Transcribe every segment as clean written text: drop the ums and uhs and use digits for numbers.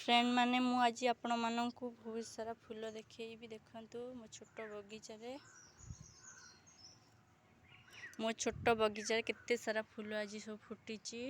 Friend माने मु आज आपण माननकु बहुत सारा फूल देखैबी। देखंतु मो छोट बगीचा केते सारा फूल आज सब फुटीची।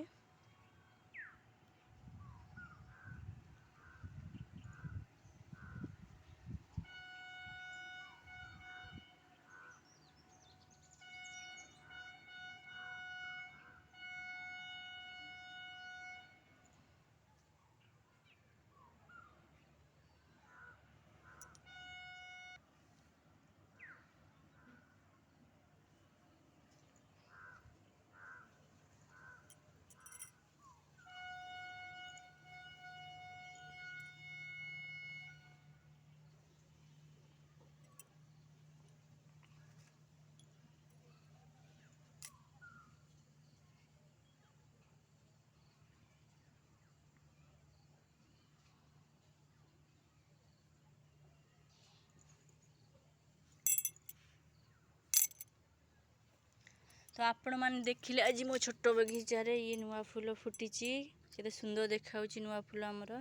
तो आपण माने देखिले आज मो छोट बगीचा रे ये नुआ फूल फुटीची। केते सुंदर देखाउची नुआ फूल हमर।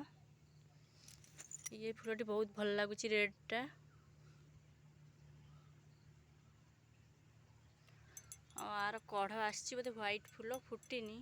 ये फूलटी बहुत भल लागुची रेड टा। आर कढ़ आछी बोधे व्हाइट फूल फुटीनी।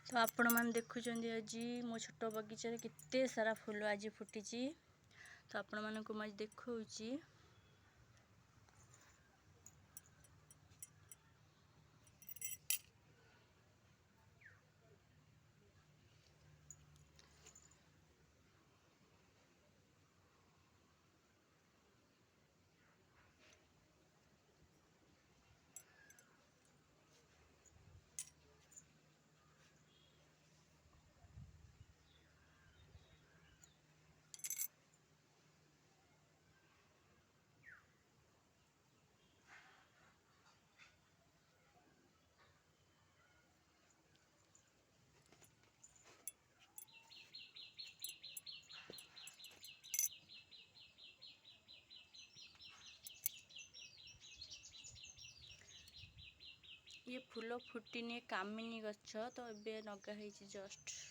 तो आपण मान देखुचंदी आज मो छोट बगीचा रे केते सारा फूल आज फुटीची। तो आपण मानकु आज देखौची। ये फूल फुटीने कामिनी गछ तो एबे नगा ହେଇଛି जस्ट।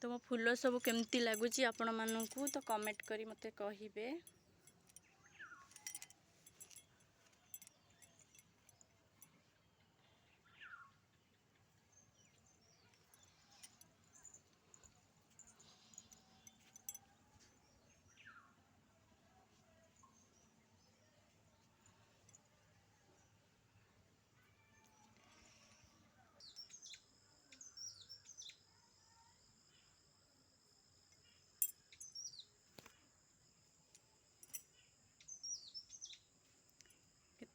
तो मो फूल सब केमती लगुच आपण मानू तो कमेंट करी मते कहिबे।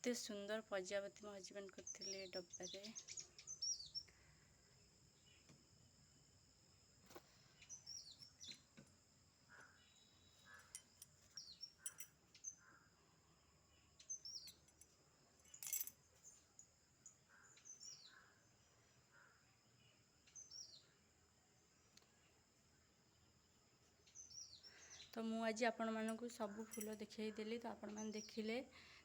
କେତେ ସୁନ୍ଦର ପ୍ରଜାପତି ମୋ ହଜବେଣ୍ଡ କରିଥିଲେ ଏ ଡବାରେ। तो मु आज आपण मानकु सब फूल देखई देली, तो आपण मान देखिले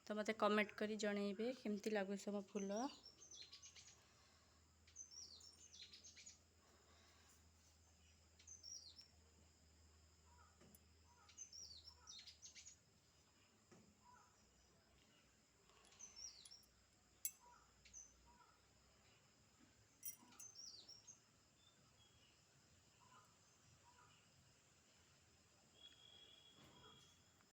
तो मते कमेंट करी जणेबे केमती लागु सब फूल।